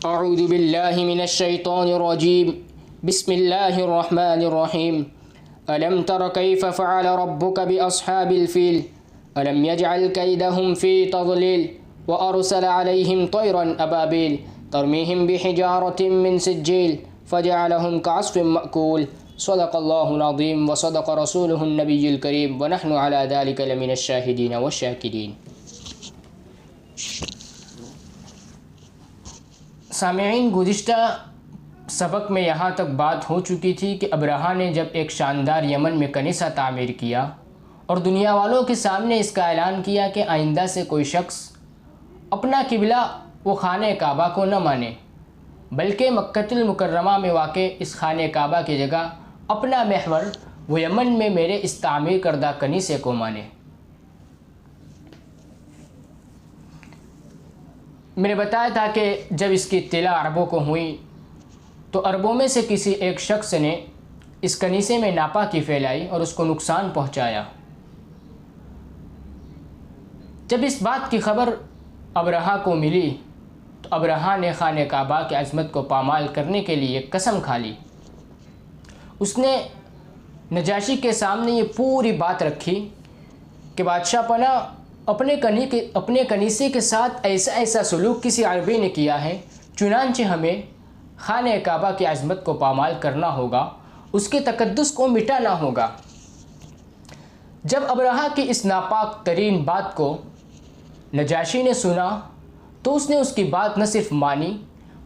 अऊज़ु बिल्लाहि मिनश्शैतानिर्रजीम बिस्मिल्लाहिर्रहमानिर्रहीम अलम तर कैफ़ फ़अल रब्बुक बिअस्हाबिल फ़ील अलम यजअल कैदहुम फ़ी तज़लील व अरसल अलैहिम तयरन अबाबिल तरमीहिम बिहिजारतिम मिन सिज्जील फ़जअलहुम कअस्फ़िम मअकूल सदक़ल्लाहुल अज़ीम व सदक़ रसूलुहुन नबियुल करीम व नहनु अला ज़ालिका लमिनश शाहिदीन व शाकिरीन। सामईन, गुज़िश्ता सबक में यहाँ तक बात हो चुकी थी कि अब्रहा ने जब एक शानदार यमन में कनीसा तामीर किया और दुनिया वालों के सामने इसका ऐलान किया कि आइंदा से कोई शख्स अपना किबला वो खाने काबा को न माने, बल्कि मक्कतुल मुकर्रमा में वाक़े इस खाने काबा की जगह अपना महवर वो यमन में मेरे इस तामीर करदा कनीसे को माने। मैंने बताया था कि जब इसकी इत्तला अरबों को हुई तो अरबों में से किसी एक शख्स ने इस कनीसे में नापाकी फैलाई और उसको नुकसान पहुंचाया। जब इस बात की खबर अब्रहा को मिली तो अब्रहा ने खाने काबा की अज़मत को पामाल करने के लिए कसम खा ली। उसने नजाशी के सामने ये पूरी बात रखी कि बादशाह पना अपने कनीसे के साथ ऐसा ऐसा सलूक किसी अरबी ने किया है, चुनांचे हमें खाने काबा की अज़मत को पामाल करना होगा, उसके तकद्दुस को मिटाना होगा। जब अब्रहा की इस नापाक तरीन बात को नजाशी ने सुना तो उसने उसकी बात न सिर्फ मानी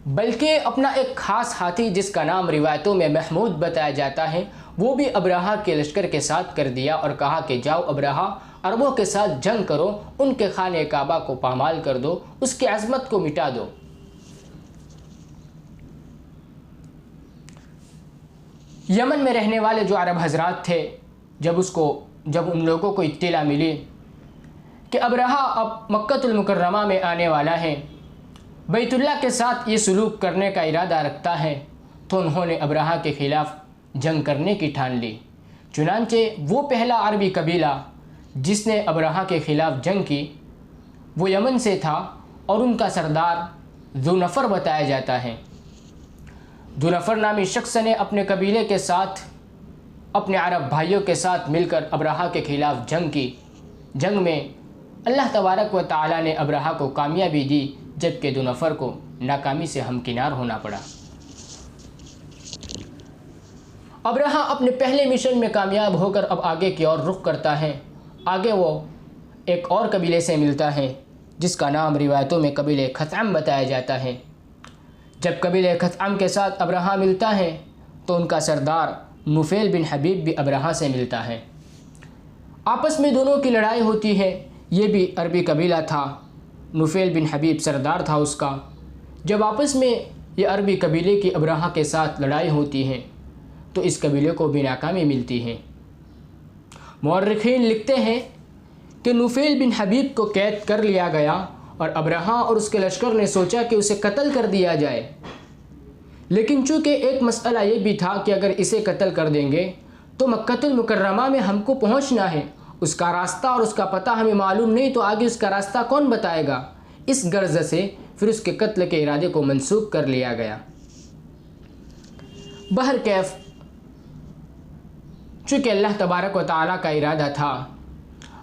बल्कि अपना एक ख़ास हाथी जिसका नाम रिवायतों में महमूद बताया जाता है वो भी अब्रहा के लश्कर के साथ कर दिया और कहा कि जाओ अब्रहा, अरबों के साथ जंग करो, उनके खाने काबा को पामाल कर दो, उसकी अज़मत को मिटा दो। यमन में रहने वाले जो अरब हजरात थे, जब उन लोगों को इत्तला मिली कि अब्रहा अब मक्कतुल मुकर्रमा में आने वाला है, बैतुल्लाह के साथ ये सलूक करने का इरादा रखता है, तो उन्होंने अब्रहा के ख़िलाफ़ जंग करने की ठान ली। चुनांचे वो पहला अरबी कबीला जिसने अब्रहा के ख़िलाफ़ जंग की वो यमन से था और उनका सरदार ज़ुनफ़र बताया जाता है। ज़ुनफ़र नामी शख्स ने अपने कबीले के साथ अपने अरब भाइयों के साथ मिलकर अब्रहा के ख़िलाफ़ जंग की। जंग में अल्लाह तबारक व तआला ने अब्रहा को कामयाबी दी, जबकि ज़ुनफ़र को नाकामी से हमकिनार होना पड़ा। अब्रहा अपने पहले मिशन में कामयाब होकर अब आगे की ओर रुख करता है। आगे वो एक और कबीले से मिलता है जिसका नाम रिवायतों में कबीले खथअम बताया जाता है। जब कबीले खथअम के साथ अब्रहा मिलता है तो उनका सरदार नुफ़ैल बिन हबीब भी अब्रहा से मिलता है। आपस में दोनों की लड़ाई होती है। ये भी अरबी कबीला था, नुफ़ैल बिन हबीब सरदार था उसका। जब आपस में ये अरबी कबीले की अब्रहा के साथ लड़ाई होती है तो इस कबीले को भी नाकामी मिलती है। मुअर्रिख़ीन लिखते हैं कि नुफ़ैल बिन हबीब को कैद कर लिया गया और अब्रहा और उसके लश्कर ने सोचा कि उसे कत्ल कर दिया जाए, लेकिन चूँकि एक मसला ये भी था कि अगर इसे कत्ल कर देंगे तो मक्कतुल मुकर्रमा में हमको पहुँचना है, उसका रास्ता और उसका पता हमें मालूम नहीं, तो आगे उसका रास्ता कौन बताएगा। इस गर्ज से फिर उसके कत्ल के इरादे को मनसूख कर लिया गया। बहरकैफ चूँकि अल्लाह तबारक व तआला का इरादा था,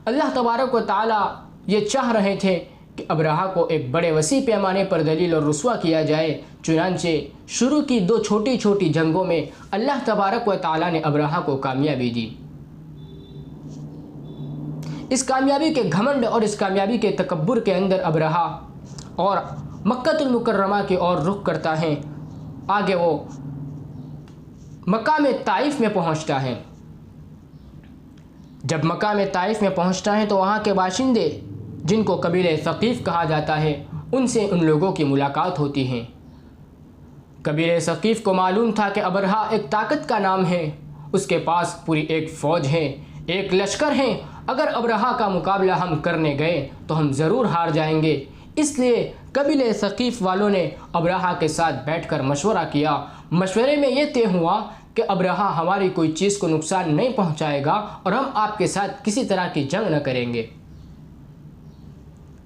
अल्लाह तबारक व तआला ये चाह रहे थे कि अब्रहा को एक बड़े वसी पैमाने पर दलील और रुस्वा किया जाए। चुनांचे शुरू की दो छोटी छोटी जंगों में अल्लाह तबारक व तआला ने अब्रहा को कामयाबी दी। इस कामयाबी के घमंड और इस कामयाबी के तकब्बुर के अंदर अब्रहा और मक्कतुल मुकर्रमा की ओर रुख करता है। आगे वो मकाम ताइफ में पहुंचता है। जब मकाम ताइफ में पहुंचता है तो वहाँ के बाशिंदे, जिनको कबीले सक़ीफ़ कहा जाता है, उनसे उन लोगों की मुलाकात होती है। कबीले सक़ीफ़ को मालूम था कि अब्रहा एक ताकत का नाम है, उसके पास पूरी एक फ़ौज है, एक लश्कर है। अगर अब्रहा का मुकाबला हम करने गए तो हम ज़रूर हार जाएंगे। इसलिए कबीले सक़ीफ़ वालों ने अब्रहा के साथ बैठकर मशवरा किया। मशवरे में ये तय हुआ कि अब्रहा हमारी कोई चीज़ को नुकसान नहीं पहुंचाएगा और हम आपके साथ किसी तरह की जंग न करेंगे।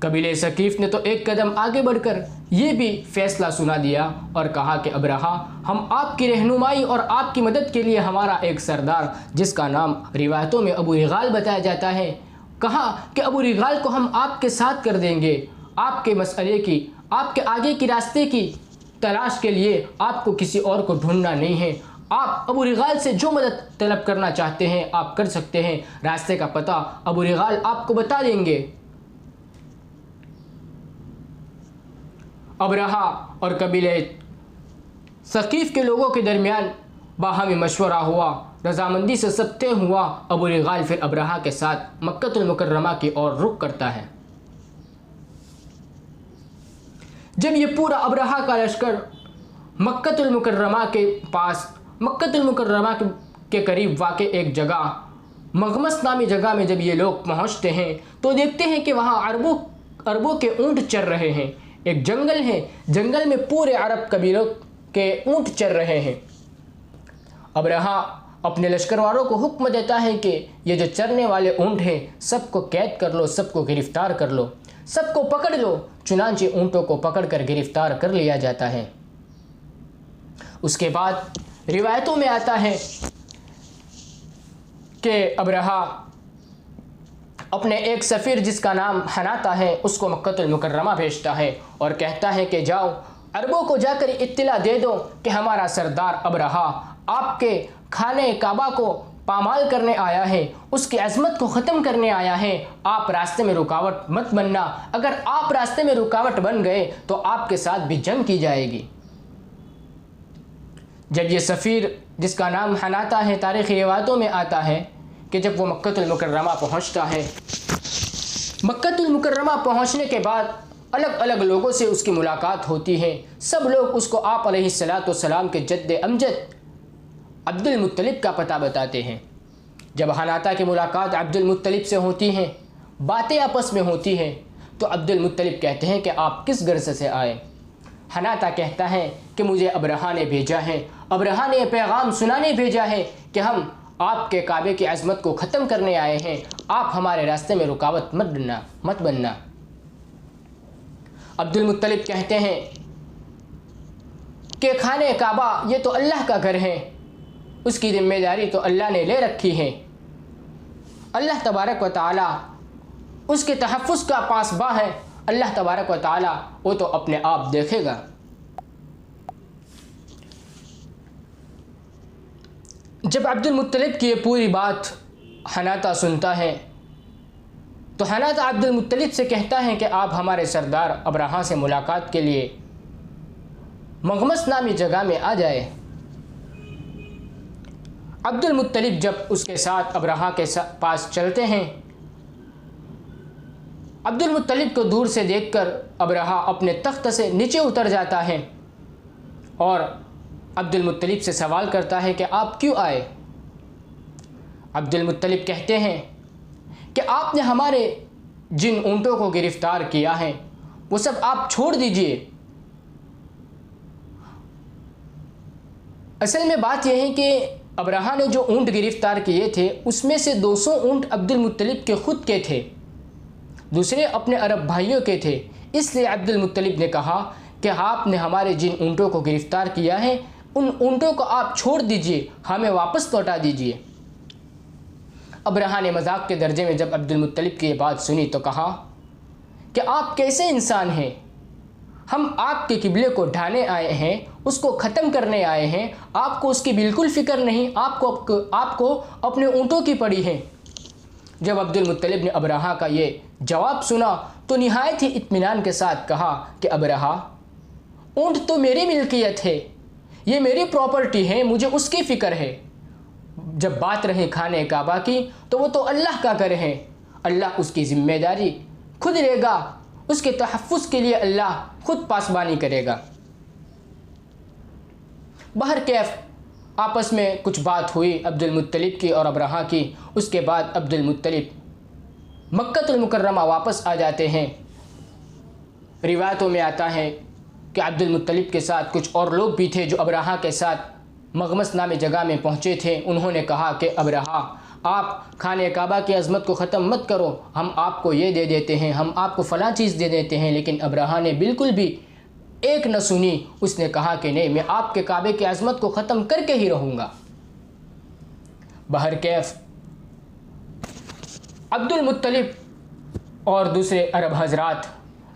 कबीले सकीफ़ ने तो एक कदम आगे बढ़कर ये भी फैसला सुना दिया और कहा कि अब्रहा, हम आपकी रहनुमाई और आपकी मदद के लिए हमारा एक सरदार जिसका नाम रिवायतों में अबू रिगाल बताया जाता है, कहा कि अबू रिगाल को हम आपके साथ कर देंगे। आपके मसले की, आपके आगे की रास्ते की तलाश के लिए आपको किसी और को ढूंढना नहीं है। आप अबू रिगाल से जो मदद तलब करना चाहते हैं आप कर सकते हैं। रास्ते का पता अबू रिगाल आपको बता देंगे। अब्रहा और कबीले सकीफ़ के लोगों के दरमियान बाहमी मशवरा हुआ, रजामंदी से सब तय हुआ। अबू रिगाल फिर अब्रहा के साथ मक्कतुल मुकर्रमा की ओर रुख करता है। जब ये पूरा अब्रहा का लश्कर मक्कतुल मुकर्रमा के पास, मक्कतुल मुकर्रमा के करीब वाक़ एक जगह मगमस नामी जगह में जब ये लोग पहुंचते हैं तो देखते हैं कि वहाँ अरबों के ऊँट चर रहे हैं। एक जंगल है, जंगल में पूरे अरब कबीलों के ऊँट चर रहे हैं। अब्रहा अपने लश्करवारों को हुक्म देता है कि ये जो चरने वाले ऊँट हैं सबको कैद कर लो, सबको गिरफ्तार कर लो, सबको पकड़ लो। चुनांचे ऊँटों को पकड़कर गिरफ्तार कर लिया जाता है। उसके बाद रिवायतों में आता है कि अब्रहा अपने एक सफ़ीर जिसका नाम हनाता है उसको मक्कतुल मुकर्रमा भेजता है और कहता है कि जाओ अरबों को जाकर इत्तला दे दो कि हमारा सरदार अब्रहा आपके खाने काबा को पामाल करने आया है, उसकी अज़मत को ख़त्म करने आया है। आप रास्ते में रुकावट मत बनना, अगर आप रास्ते में रुकावट बन गए तो आपके साथ भी जंग की जाएगी। जब ये सफ़ीर जिसका नाम हनाता है, तारीख़ी रिवायतों में आता है कि जब वो मक्कतुल मुकर्रमा पहुँचता है, मक्कतुल मुकर्रमा पहुँचने के बाद अलग अलग लोगों से उसकी मुलाकात होती है। सब लोग उसको आप अलैहिस्सलाम के जद्द अमजद अब्दुल मुत्तलिब का पता बताते हैं। जब हनाता की मुलाकात अब्दुल मुत्तलिब से होती हैं, बातें आपस में होती हैं, तो अब्दुल मुत्तलिब कहते हैं कि आप किस गर्ज से आए। हनाता कहता है कि मुझे अब्रहा ने भेजा है, अब्रहा ने पैगाम सुनाने भेजा है कि हम आपके काबे की अज़मत को ख़त्म करने आए हैं, आप हमारे रास्ते में रुकावट मत बनना। अब्दुल मुत्तलिब कहते हैं कि खाने काबा ये तो अल्लाह का घर है, उसकी ज़िम्मेदारी तो अल्लाह ने ले रखी है। अल्लाह तबारक व तआला उसके तहफ़्फ़ुज़ का पासबां है। अल्लाह तबारक व तआला वो तो अपने आप देखेगा। जब अब्दुल मुत्तलिब की ये पूरी बात हनाता सुनता है तो हनाता अब्दुल मुत्तलिब से कहता है कि आप हमारे सरदार अब्रहा से मुलाकात के लिए मगमस नामी जगह में आ जाए। अब्दुल मुत्तलिब जब उसके साथ अब्रहा के पास चलते हैं, अब्दुल मुत्तलिब को दूर से देखकर अब्रहा अपने तख्त से नीचे उतर जाता है और अब्दुल मुत्तलिब से सवाल करता है कि आप क्यों आए। अब्दुल मुत्तलिब कहते हैं कि आपने हमारे जिन ऊँटों को गिरफ़्तार किया है वो सब आप छोड़ दीजिए। असल में बात यह है कि अब्रहा ने जो ऊँट गिरफ़्तार किए थे उसमें से 200 ऊँट अब्दुल मुत्तलिब के ख़ुद के थे, दूसरे अपने अरब भाइयों के थे। इसलिए अब्दुल मुत्तलिब ने कहा कि आपने हमारे जिन ऊँटों को गिरफ़्तार किया है उन ऊँटों को आप छोड़ दीजिए, हमें वापस लौटा दीजिए। अब्रहा ने मजाक के दर्जे में जब अब्दुल मुत्तलिब की ये बात सुनी तो कहा कि आप कैसे इंसान हैं, हम आपके किबले को ढाने आए हैं, उसको ख़त्म करने आए हैं, आपको उसकी बिल्कुल फ़िक्र नहीं, आपको अपने ऊँटों की पड़ी है। जब अब्दुल मुत्तलिब ने अब्रहा का ये जवाब सुना तो निहायत ही इत्मीनान के साथ कहा कि अब्रहा, ऊँट तो मेरी मिल्कियत है, ये मेरी प्रॉपर्टी है, मुझे उसकी फ़िक्र है। जब बात रही खाने काबा की तो वो तो अल्लाह का घर है, अल्लाह उसकी ज़िम्मेदारी खुद लेगा, उसके तहफ़्फ़ुज़ के लिए अल्लाह खुद पासबानी करेगा। बहर कैफ आपस में कुछ बात हुई अब्दुल मुत्तलिब की और अब्रहा की। उसके बाद अब्दुल मुत्तलिब मक्कतुल मुकर्रमा वापस आ जाते हैं। रिवायतों में आता है कि अब्दुल मुत्तलिब के साथ कुछ और लोग भी थे जो अब्रहा के साथ मगमस नामी जगह में पहुँचे थे। उन्होंने कहा कि अब्रहा, आप खाने काबा की अज़मत को ख़त्म मत करो, हम आपको ये दे देते हैं, हम आपको फ़लाँ चीज़ दे देते हैं। लेकिन अब्रहा ने बिल्कुल भी एक न सुनी। उसने कहा कि नहीं, मैं आपके काबे की अज़मत को ख़त्म करके ही रहूँगा। बहरकैफ अब्दुल मुत्तलिब और दूसरे अरब हजरात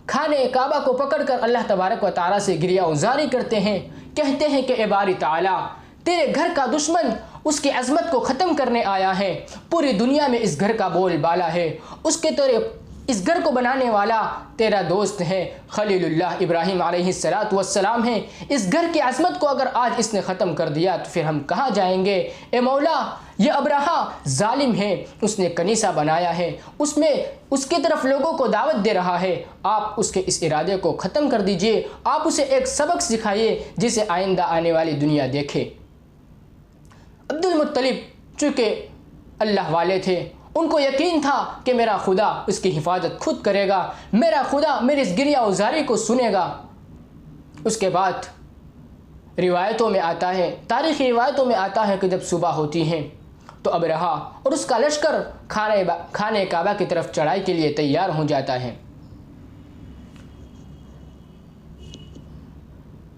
खाने काबा को पकड़कर अल्लाह तबारक व तआला से गिरिया उजारी करते हैं, कहते हैं कि ए बारी ताला, तेरे घर का दुश्मन उसकी अज़मत को ख़त्म करने आया है, पूरी दुनिया में इस घर का बोलबाला है, उसके तेरे इस घर को बनाने वाला तेरा दोस्त है खलीलुल्लाह इब्राहिम अलैहिस्सलातु वस्सलाम है। इस घर की अज़मत को अगर आज इसने ख़त्म कर दिया तो फिर हम कहाँ जाएंगे। ए मौला, ये अब्रहा जालिम है, उसने कनीसा बनाया है, उसमें उसकी तरफ लोगों को दावत दे रहा है, आप उसके इस इरादे को ख़त्म कर दीजिए, आप उसे एक सबक सिखाइए जिसे आइंदा आने वाली दुनिया देखे। अब्दुल मुत्तलिब चूँकि अल्लाह वाले थे, उनको यकीन था कि मेरा खुदा उसकी हिफाजत खुद करेगा, मेरा खुदा मेरी इस गिरिया उजारी को सुनेगा। उसके बाद रिवायतों में आता है, तारीख़ी रिवायतों में आता है कि जब सुबह होती हैं तो अब्रहा और उसका लश्कर खाने काबा की तरफ चढ़ाई के लिए तैयार हो जाता है।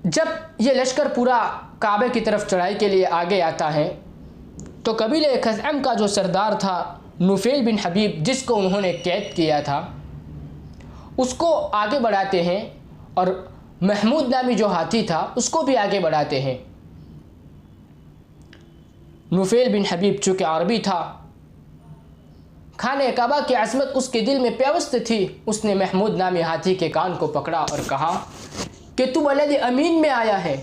जब ये लश्कर पूरा काबे की तरफ चढ़ाई के लिए आगे आता है तो कबीले खज़अम का जो सरदार था नुफ़ैल बिन हबीब, जिसको उन्होंने कैद किया था, उसको आगे बढ़ाते हैं और महमूद नामी जो हाथी था उसको भी आगे बढ़ाते हैं। नुफ़ैल बिन हबीब चूँकि अरबी था, खाने काबा की अज़मत उसके दिल में पेवस्त थी, उसने महमूद नामी हाथी के कान को पकड़ा और कहा कि तू बलद अमीन में आया है,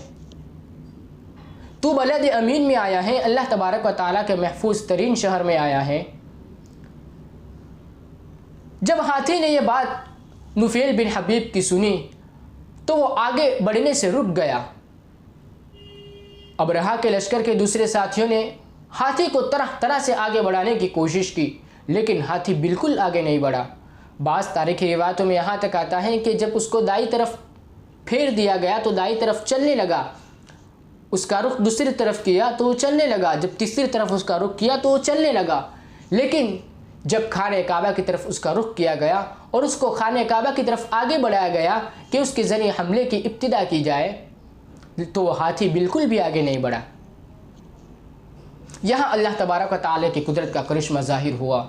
तू बलद अमीन में आया है, अल्लाह तबारक व तआला के महफूज तरीन शहर में आया है। जब हाथी ने यह बात नुफ़ैल बिन हबीब की सुनी तो वो आगे बढ़ने से रुक गया। अब्रहा के लश्कर के दूसरे साथियों ने हाथी को तरह तरह से आगे बढ़ाने की कोशिश की, लेकिन हाथी बिल्कुल आगे नहीं बढ़ा। बाज़ तारीख़ी रिवायतों में यहाँ तक आता है कि जब उसको दाई तरफ फेर दिया गया तो दाई तरफ चलने लगा, उसका रुख दूसरी तरफ किया तो वो चलने लगा, जब तीसरी तरफ उसका रुख किया तो वो चलने लगा। लेकिन जब खाने काबा की तरफ उसका रुख किया गया और उसको खाने काबा की तरफ आगे बढ़ाया गया कि उसके ज़रिए हमले की इब्तिदा की जाए, तो वो हाथी बिल्कुल भी आगे नहीं बढ़ा। यहाँ अल्लाह तबारक व तआला की कुदरत का करिश्मा ज़ाहिर हुआ।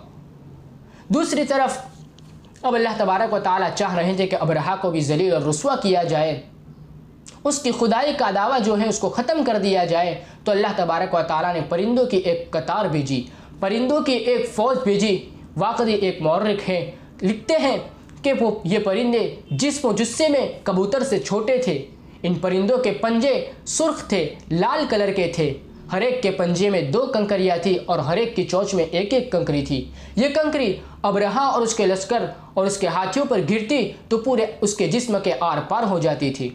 दूसरी तरफ अब अल्लाह तबारक व तआला चाह रहे थे कि अब्रहा को भी ज़लील और रुस्वा किया जाए, उसकी खुदाई का दावा जो है उसको ख़त्म कर दिया जाए। तो अल्लाह तबारक व तआला ने परिंदों की एक कतार भेजी, परिंदों की एक फ़ौज भेजी। वाक़ई एक मौर्रिख है, लिखते हैं कि वो ये परिंदे जिस्म जुस्से में कबूतर से छोटे थे। इन परिंदों के पंजे सुर्ख थे, लाल कलर के थे, हर एक के पंजे में 2 कंकरियाँ थी और हर एक की चोंच में 1-1 कंकरी थी। ये कंकरी अब्रहा और उसके लश्कर और उसके हाथियों पर गिरती तो पूरे उसके जिस्म के आर पार हो जाती थी।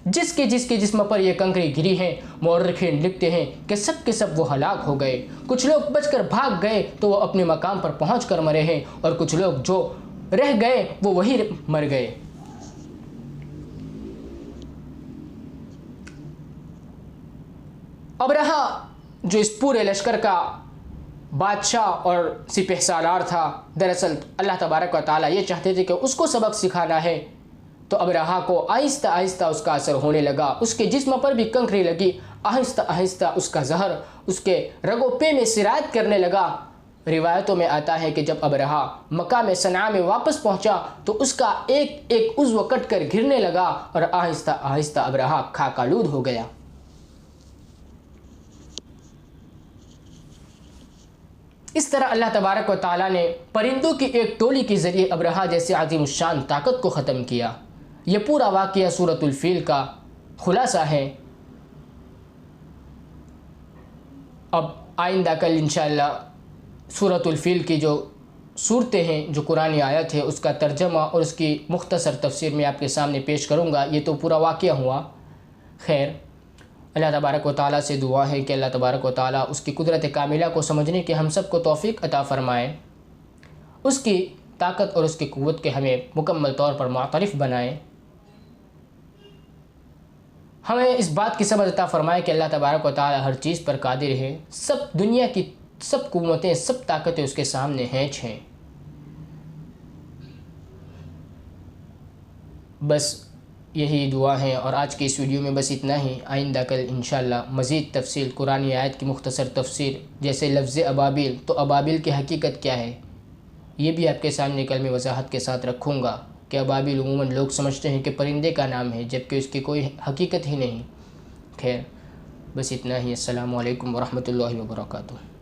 जिसके जिस्म पर यह कंकरी गिरी हैं, मौर्रिखीन लिखते हैं कि सब के सब वो हलाक हो गए। कुछ लोग बचकर भाग गए तो वो अपने मकाम पर पहुँच कर मरे हैं, और कुछ लोग जो रह गए वो वहीं मर गए। अब्रहा जो इस पूरे लश्कर का बादशाह और सिपहसालार था, दरअसल अल्लाह तबारक व तआला ये चाहते थे कि उसको सबक सिखाना है। तो अब्रहा को आहिस्ता आहिस्ता उसका असर होने लगा, उसके जिस्म पर भी कंकरी लगी, आहिस्ता आहिस्ता उसका जहर उसके रगो पे में सिरायत करने लगा। रिवायतों में आता है कि जब अब्रहा मक्का में सना में वापस पहुंचा तो उसका एक एक उज़्व कट कर गिरने लगा और आहिस्ता आहिस्ता अब्रहा खाकालूद हो गया। इस तरह अल्लाह तबारक व तआला ने परिंदों की एक टोली के ज़रिए अब्रहा जैसे अज़ीमुश्शान ताकत को ख़त्म किया। यह पूरा वाक़या सूरतुल फ़ील का खुलासा है। अब आइंदा कल इंशाअल्लाह सूरतुल फ़ील की जो सूरतें हैं, जो कुरानी आयत है, उसका तर्जमा और उसकी मुख्तसर तफसीर में आपके सामने पेश करूँगा। ये तो पूरा वाक़या हुआ। खैर, अल्लाह तबारक व तआला से दुआ है कि अल्लाह तबारक व तआला उसकी कुदरत कामिला को समझने के हम सब को तौफ़ीक अता फ़रमाएँ, उसकी ताकत और उसकी क़ुव्वत के हमें मुकम्मल तौर पर मुअतरिफ़ बनाएँ, हमें इस बात की समझ अता फ़रमाए कि अल्लाह तबारक व तआला हर चीज़ पर कादिर है, सब दुनिया की सब कुव्वतें, सब ताकतें उसके सामने हैं छः। बस यही दुआ है और आज की इस वीडियो में बस इतना ही। आइंदा कल इंशाअल्लाह मज़ीद तफसील कुरानी आयत की मुख्तसर तफसीर, जैसे लफ्ज़ अबाबिल, तो अबाबिल की हकीकत क्या है ये भी आपके सामने कल मैं वजाहत के साथ रखूँगा कि अबाबिल उमूमन लोग समझते हैं कि परिंदे का नाम है, जबकि उसकी कोई हकीकत ही नहीं। खैर बस इतना ही। अस्सलामु अलैकुम वरहमतुल्लाहि वबरकातुहू।